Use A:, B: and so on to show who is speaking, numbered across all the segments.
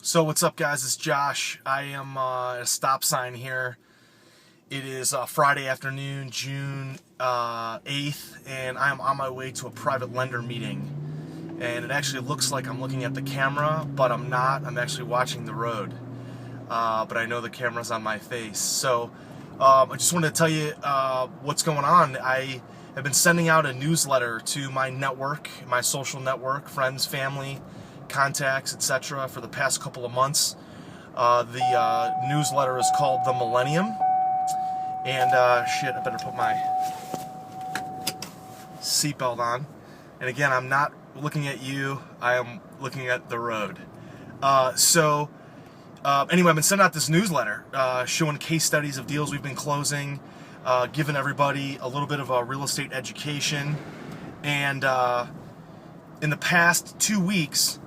A: So what's up, guys? It's Josh. I am at a stop sign here. It is Friday afternoon, June 8th, and I'm on my way to a private lender meeting. And it actually looks like I'm looking at the camera, but I'm not. I'm actually watching the road. But I know the camera's on my face. So I just wanted to tell you what's going on. I have been sending out a newsletter to my network, my social network, friends, family, contacts, etc. for the past couple of months. The newsletter is called The Millennium. And shit, I better put my seatbelt on. And again, I'm not looking at you, I am looking at the road. Anyway, I've been sending out this newsletter showing case studies of deals we've been closing, giving everybody a little bit of a real estate education. And in the past 2 weeks,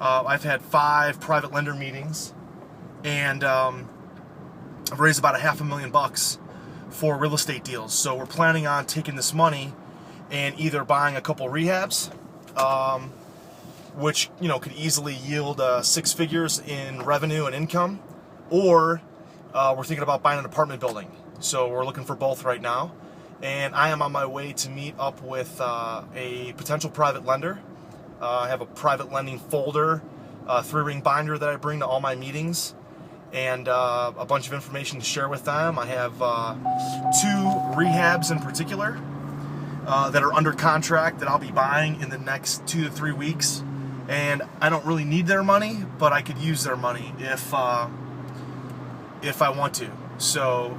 A: I've had 5 private lender meetings, and I've raised about $500,000 for real estate deals. So we're planning on taking this money and either buying a couple rehabs, which could easily yield 6 figures in revenue and income, or we're thinking about buying an apartment building. So we're looking for both right now, and I am on my way to meet up with a potential private lender. I have a private lending folder, 3-ring binder that I bring to all my meetings, and a bunch of information to share with them. I have 2 rehabs in particular that are under contract that I'll be buying in the next 2 to 3 weeks. And I don't really need their money, but I could use their money if I want to. So,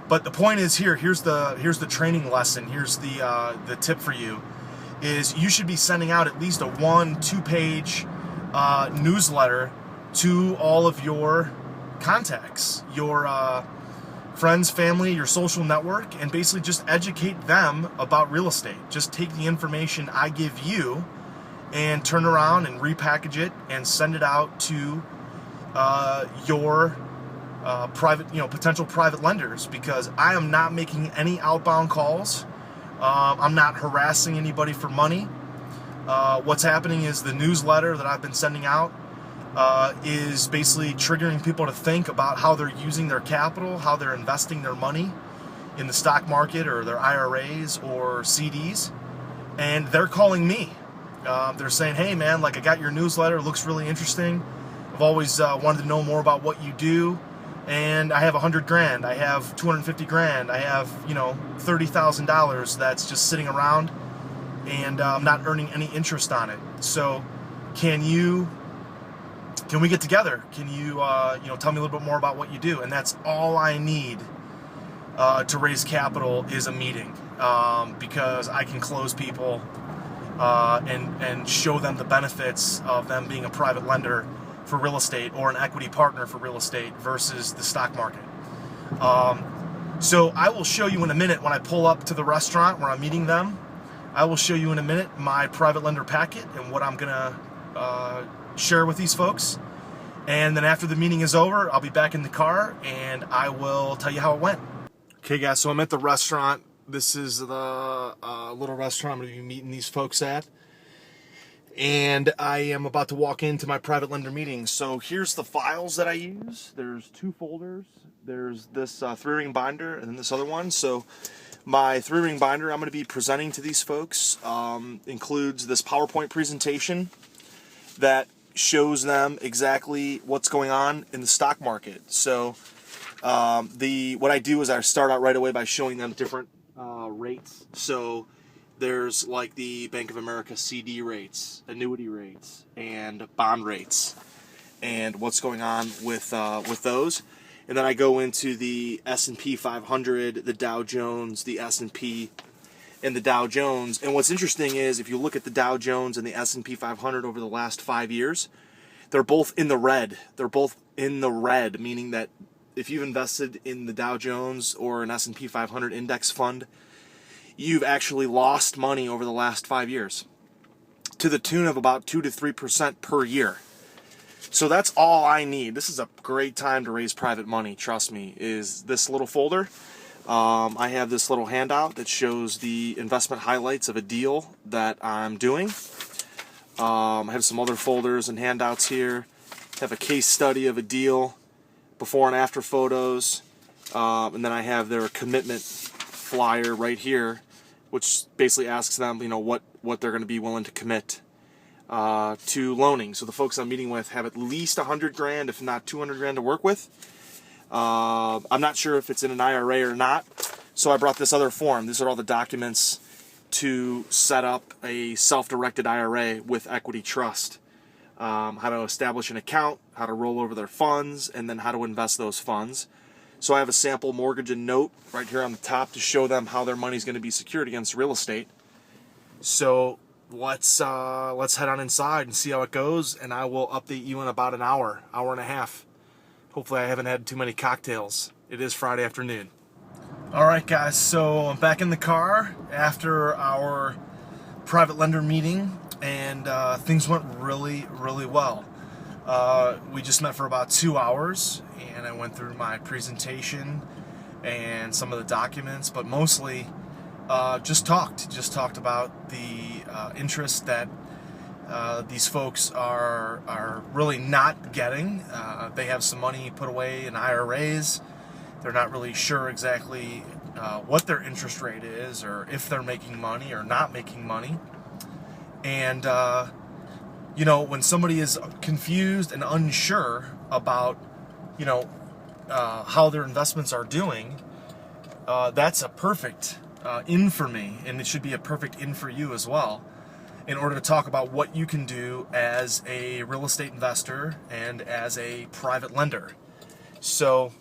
A: but the point is here's the training lesson. Here's the tip for you. Is you should be sending out at least a 1-2 page newsletter to all of your contacts, your friends, family, your social network, and basically just educate them about real estate. Just take the information I give you and turn around and repackage it and send it out to your private, potential private lenders, because I am not making any outbound calls. I'm not harassing anybody for money. What's happening is the newsletter that I've been sending out is basically triggering people to think about how they're using their capital, how they're investing their money in the stock market or their IRAs or CDs, and they're calling me. They're saying, hey man, like, I got your newsletter, it looks really interesting. I've always wanted to know more about what you do, and I have $100,000, I have $250,000, I have $30,000 that's just sitting around, and I'm not earning any interest on it. So can we get together? Can you tell me a little bit more about what you do? And that's all I need to raise capital is a meeting, because I can close people and show them the benefits of them being a private lender for real estate or an equity partner for real estate versus the stock market. So I will show you in a minute when I pull up to the restaurant where I'm meeting them. I will show you in a minute my private lender packet and what I'm gonna share with these folks. And then after the meeting is over, I'll be back in the car and I will tell you how it went. Okay guys, so I'm at the restaurant. This is the little restaurant I'm going to be meeting these folks at. And I am about to walk into my private lender meeting. So here's the files that I use. There's 2 folders. There's this 3-ring binder and then this other one. So my 3-ring binder I'm going to be presenting to these folks includes this PowerPoint presentation that shows them exactly what's going on in the stock market. So what I do is I start out right away by showing them different rates. So there's like the Bank of America CD rates, annuity rates, and bond rates, and what's going on with those. And then I go into the S&P 500, the Dow Jones, the S&P, and the Dow Jones. And what's interesting is if you look at the Dow Jones and the S&P 500 over the last 5 years, they're both in the red. They're both in the red, meaning that if you've invested in the Dow Jones or an S&P 500 index fund, you've actually lost money over the last 5 years to the tune of about 2 to 3% per year. So that's all I need. This is a great time to raise private money, trust me, is this little folder. I have this little handout that shows the investment highlights of a deal that I'm doing. I have some other folders and handouts here. have a case study of a deal, before and after photos, and then I have their commitment flyer right here, which basically asks them, what they're going to be willing to commit to loaning. So the folks I'm meeting with have at least $100,000, if not $200,000 to work with. I'm not sure if it's in an IRA or not, so I brought this other form. These are all the documents to set up a self-directed IRA with Equity Trust. How to establish an account, how to roll over their funds, and then how to invest those funds. So I have a sample mortgage and note right here on the top to show them how their money is going to be secured against real estate. So let's head on inside and see how it goes, and I will update you in about an hour and a half. Hopefully I haven't had too many cocktails. It is Friday afternoon. All right, guys, so I'm back in the car after our private lender meeting, and things went really, really well. We just met for about 2 hours, and I went through my presentation and some of the documents, but mostly just talked about the interest that these folks are really not getting. They have some money put away in IRAs. They're not really sure exactly what their interest rate is, or if they're making money or not making money. And when somebody is confused and unsure about how their investments are doing, that's a perfect in for me, and it should be a perfect in for you as well, in order to talk about what you can do as a real estate investor and as a private lender. So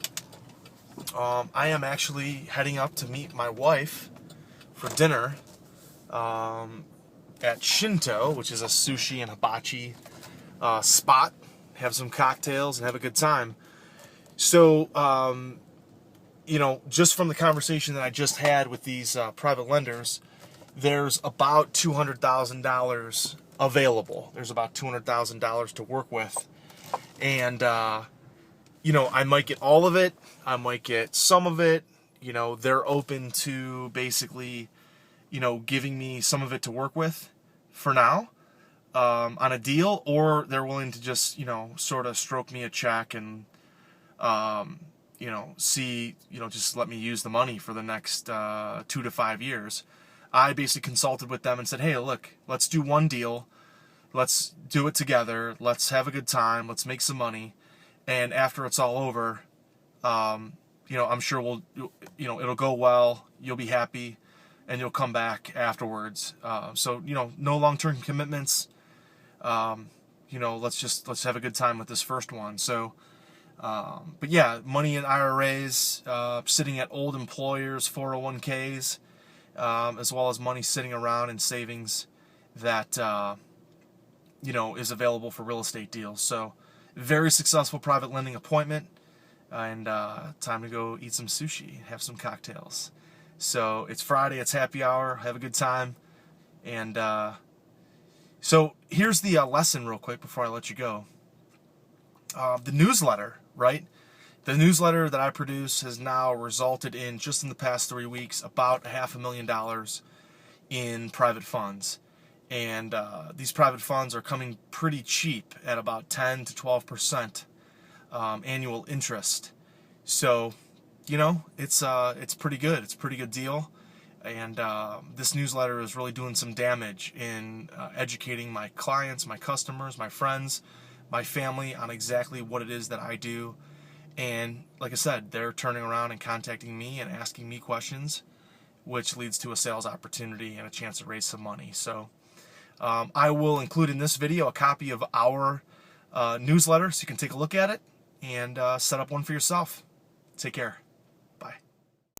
A: I am actually heading up to meet my wife for dinner at Shinto, which is a sushi and hibachi spot. Have some cocktails and have a good time. So, just from the conversation that I just had with these private lenders, there's about $200,000 available. There's about $200,000 to work with. And, I might get all of it. I might get some of it. They're open to basically, giving me some of it to work with for now on a deal, or they're willing to just, sort of stroke me a check and, see, just let me use the money for the next 2 to 5 years. I basically consulted with them and said, hey, look, let's do one deal. Let's do it together. Let's have a good time. Let's make some money. And after it's all over, I'm sure it'll go well. You'll be happy, and you'll come back afterwards. So no long-term commitments. Let's have a good time with this first one. So, but yeah, money in IRAs, sitting at old employers, 401ks, as well as money sitting around in savings that is available for real estate deals. So, very successful private lending appointment, and time to go eat some sushi, have some cocktails. So it's Friday, it's happy hour, have a good time. And so here's the lesson real quick before I let you go. The newsletter, right? The newsletter that I produce has now resulted in, just in the past 3 weeks, about $500,000 in private funds. And these private funds are coming pretty cheap at about 10 to 12% annual interest. So, it's pretty good. It's a pretty good deal. And this newsletter is really doing some damage in educating my clients, my customers, my friends, my family on exactly what it is that I do. And like I said, they're turning around and contacting me and asking me questions, which leads to a sales opportunity and a chance to raise some money. So I will include in this video a copy of our newsletter so you can take a look at it and set up one for yourself. Take care.